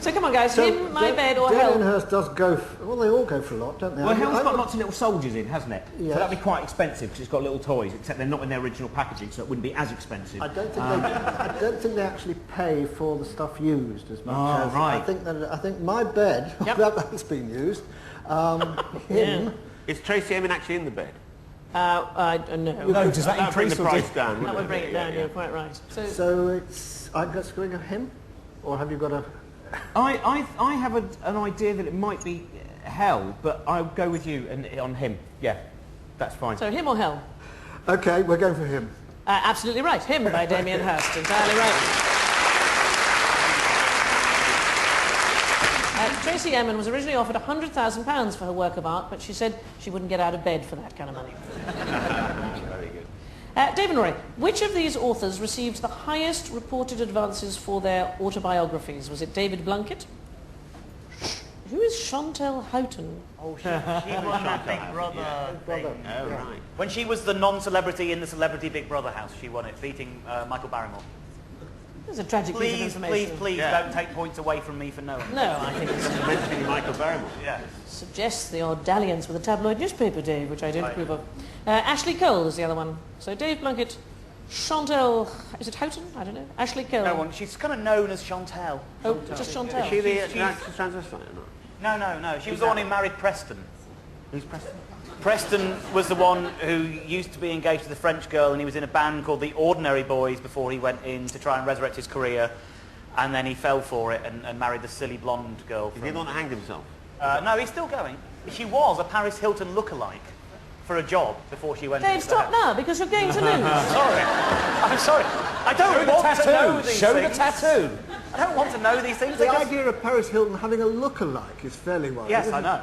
So come on, guys, him, my bed, or hell? Damien Hirst does go well, they all go for a lot, don't they? Well, hell's got lots of little soldiers in, hasn't it? Yes. So that'd be quite expensive because it's got little toys, except they're not in their original packaging, so it wouldn't be as expensive. I don't think they actually pay for the stuff used as much as... right. I think my bed, that's been used. Him... Is Tracy Emin actually in the bed? No. No, does that increase the price down? That would bring it down, you're quite right. So it's... I'm just going to him? Or have you got a... I have an idea that it might be hell, but I'll go with you on him. Yeah, that's fine. So him or hell? OK, we're going for him. Absolutely right. Him by Damien Hirst. Entirely right. Tracy Emin was originally offered £100,000 for her work of art, but she said she wouldn't get out of bed for that kind of money. Very good. David and Rory, which of these authors received the highest reported advances for their autobiographies? Was it David Blunkett? Who is Chantal Houghton? Oh, she was that Big Brother thing. Oh, right. When she was the non-celebrity in the Celebrity Big Brother house, she won it, beating Michael Barrymore. There's a tragic piece of information. Please, don't take points away from me for knowing. No, I think it's... Mentioning Michael Barrymore. Yeah. Suggests the odd dalliance with a tabloid newspaper, Dave, which I don't approve of. Ashley Cole is the other one. So Dave Blunkett, Chantal... Is it Houghton? I don't know. Ashley Cole. No one. She's kind of known as Chantal. Oh, just Chantal. Is she the transvestite or not? No. She was the one who married Preston. Who's Preston? Preston was the one who used to be engaged to the French girl, and he was in a band called the Ordinary Boys before he went in to try and resurrect his career, and then he fell for it and married the silly blonde girl. Is he the one that hanged himself? No, he's still going. She was a Paris Hilton lookalike for a job before she went. Dave, stop now, because you're going to lose. I'm sorry. I don't want to know these things. Show the tattoo. I don't want to know these things. The idea of Paris Hilton having a look-alike is fairly wild. Yes, I know.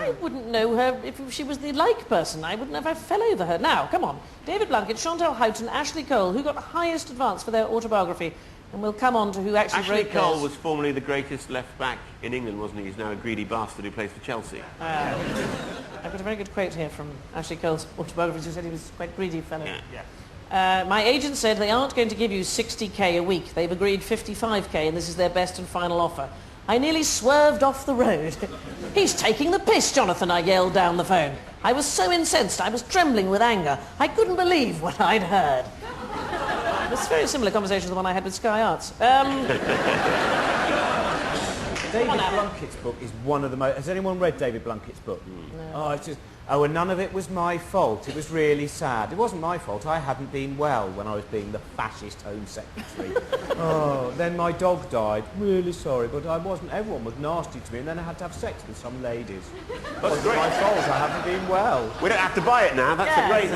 I wouldn't know her if she was the like person. I wouldn't have I fell over her. Now, come on. David Blunkett, Chantal Houghton, Ashley Cole, who got the highest advance for their autobiography? And we'll come on to who actually Ashley wrote Cole theirs. was formerly the greatest left-back in England, wasn't he? He's now a greedy bastard who plays for Chelsea. I've got a very good quote here from Ashley Cole's autobiography. She said he was quite a greedy fellow. Yeah. My agent said they aren't going to give you 60k a week. They've agreed 55k, and this is their best and final offer. I nearly swerved off the road. He's taking the piss, Jonathan, I yelled down the phone. I was so incensed, I was trembling with anger. I couldn't believe what I'd heard. It's a very similar conversation to the one I had with Sky Arts. David Blunkett's book is one of the most... Has anyone read David Blunkett's book? No. Oh, it's just... Oh, and none of it was my fault. It was really sad. It wasn't my fault. I hadn't been well when I was being the fascist Home Secretary. Oh, then my dog died. Really sorry, but I wasn't. Everyone was nasty to me, and then I had to have sex with some ladies. It wasn't my fault. I haven't been well. We don't have to buy it now. That's a great...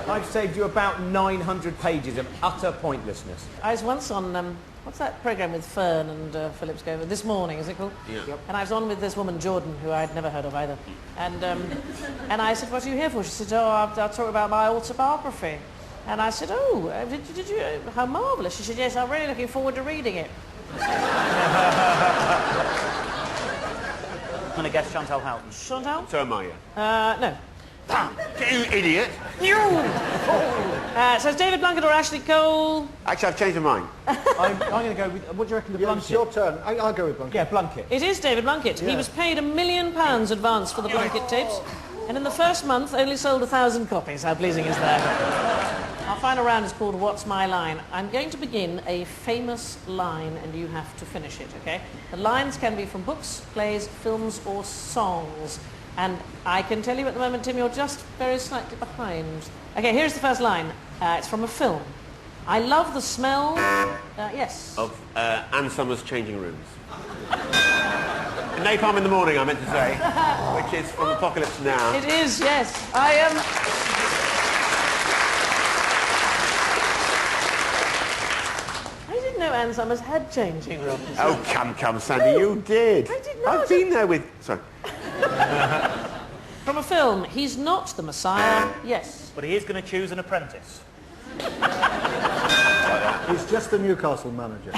I've saved you about 900 pages of utter pointlessness. I was once on... what's that programme with Fern and Phillips go over? This Morning, is it called? Yeah. Yep. And I was on with this woman, Jordan, who I'd never heard of either. And I said, what are you here for? She said, I'll talk about my autobiography. And I said, did you how marvellous. She said, yes, I'm really looking forward to reading it. I'm going to guess Chantal Houghton. Chantal? So am I, No. You idiot! So it's David Blunkett or Ashley Cole? Actually, I've changed my mind. I'm going to go with... What do you reckon the Blunkett? It's your turn. I'll go with Blunkett. Yeah, Blunkett. It is David Blunkett. Yeah. He was paid £1 million advance for the Blunkett tapes, and in the first month only sold 1,000 copies. How pleasing is that? Our final round is called What's My Line? I'm going to begin a famous line, and you have to finish it, OK? The lines can be from books, plays, films, or songs. And I can tell you at the moment, Tim, you're just very slightly behind. OK, here's the first line. It's from a film. I love the smell... yes. Of Anne Summers' Changing Rooms. Napalm in the Morning, I meant to say, which is from Apocalypse Now. It is, yes. I am... I didn't know Anne Summers had changing rooms. Oh, come, Sandy, you did. I did not. I've been there with... Sorry. From a film, he's not the Messiah, yes. But he is going to choose an apprentice. He's just the Newcastle manager.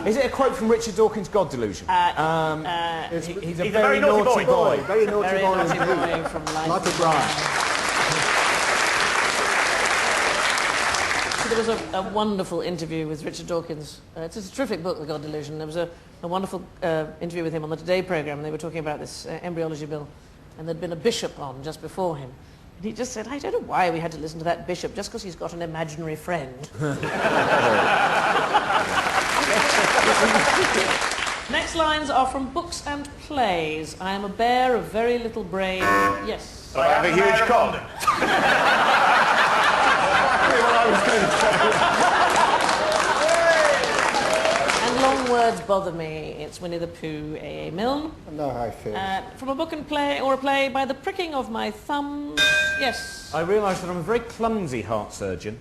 Is it a quote from Richard Dawkins' God Delusion? He's a very naughty boy. Very naughty Very boy naughty indeed. boy from Life Like of O'Brien. Actually, there was a wonderful interview with Richard Dawkins. It's a terrific book, The God Delusion. There was a wonderful interview with him on the Today programme, and they were talking about this embryology bill, and there'd been a bishop on just before him. And he just said, I don't know why we had to listen to that bishop, just because he's got an imaginary friend. Next lines are from books and plays. I am a bear of very little brain. Yes. I have a huge cock. And long words bother me. It's Winnie the Pooh, A.A. Milne. I know how I feel. From a book and play, or a play, by the pricking of my thumbs. Yes. I realise that I'm a very clumsy heart surgeon.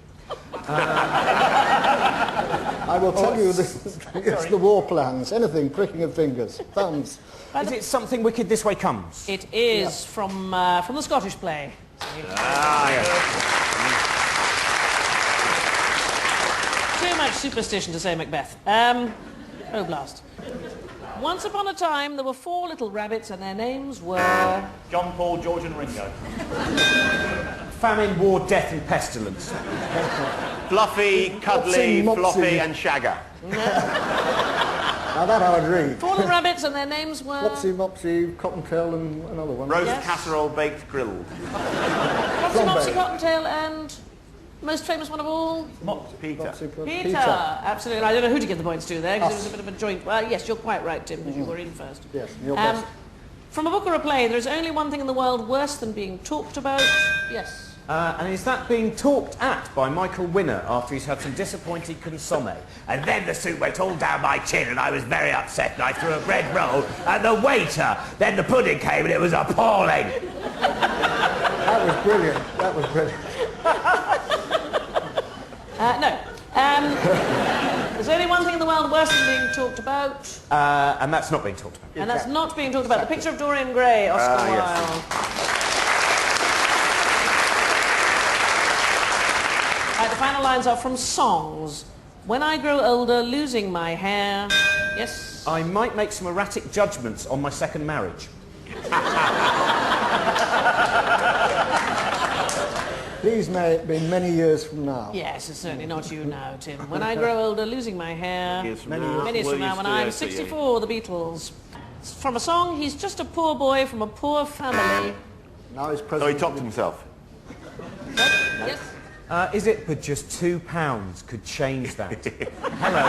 I will tell you this. It's the war plans. Anything, pricking of fingers, thumbs. Is it Something Wicked This Way Comes? It is from the Scottish play. Yes. Too much superstition to say Macbeth. Oh, blast. Once upon a time, there were 4 little rabbits, and their names were... John, Paul, George and Ringo. Famine, War, Death and Pestilence. Fluffy, Cuddly, Mopsy, Mopsy. Floppy and Shagger. Now that I would read. 4 little rabbits, and their names were... Mopsy, Mopsy, Cottontail and another one. Roast Yes. casserole, baked, grilled. Mopsy, Mopsy, Cottontail, and... most famous one of all? Peter. Mopsy, Peter. Absolutely. I don't know who to give the points to there, because it was a bit of a joint... Well, yes, you're quite right, Tim, because you were in first. Yes, you're best. From a book or a play, there is only one thing in the world worse than being talked about. Yes. And is that being talked at by Michael Winner after he's had some disappointing consomme? And then the soup went all down my chin and I was very upset and I threw a bread roll at the waiter. Then the pudding came and it was appalling. That was brilliant. That was brilliant. No. There's only one thing in the world worse than being talked about. And that's not being talked about. And that's not being talked about. The Picture of Dorian Gray, Oscar Wilde. Right, the final lines are from songs. When I grow older, losing my hair. Yes? I might make some erratic judgments on my second marriage. These may have been many years from now. Yes, it's certainly not you now, Tim. When I grow older, losing my hair. Many years from now, when I'm 64, the Beatles. It's from a song, he's just a poor boy from a poor family. Now he's Oh, president. he topped himself. Yes? Is it but just £2 could change that? Hello.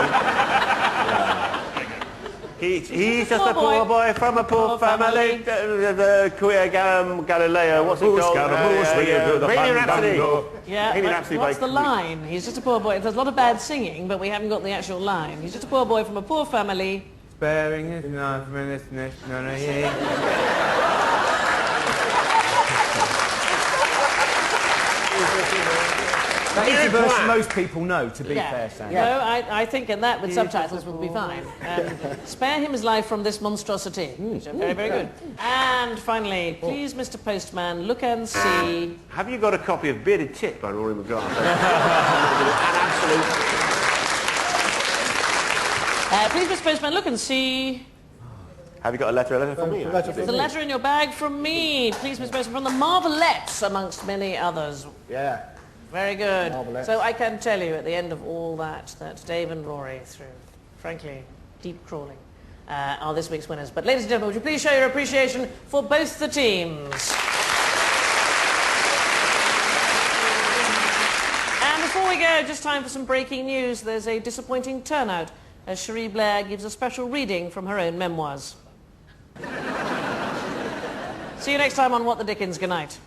He's just a poor boy from a poor family. The queer Galileo, what's it called? Bohemian Rhapsody. Yeah, Bohemian Rhapsody by what's the line? He's just a poor boy. There's a lot of bad singing, but we haven't got the actual line. He's just a poor boy from a poor family. Sparing his life from this nationality. That is a verse most people know, to be fair, Sam. No, I think in that with subtitles will be fine. Spare him his life from this monstrosity. Very, very good. And finally, please, Mr. Postman, look and see... Have you got a copy of Bearded Tit by Rory McGrath? An absolute... please, Mr. Postman, look and see... Have you got a letter from me? There's a letter in your bag from me. Please, Mr. Postman, from the Marvelettes, amongst many others. Yeah. Very good. Marvelettes. So I can tell you at the end of all that Dave and Rory, through, frankly, deep crawling, are this week's winners. But ladies and gentlemen, would you please show your appreciation for both the teams? And before we go, just time for some breaking news. There's a disappointing turnout as Cherie Blair gives a special reading from her own memoirs. See you next time on What the Dickens. Good night.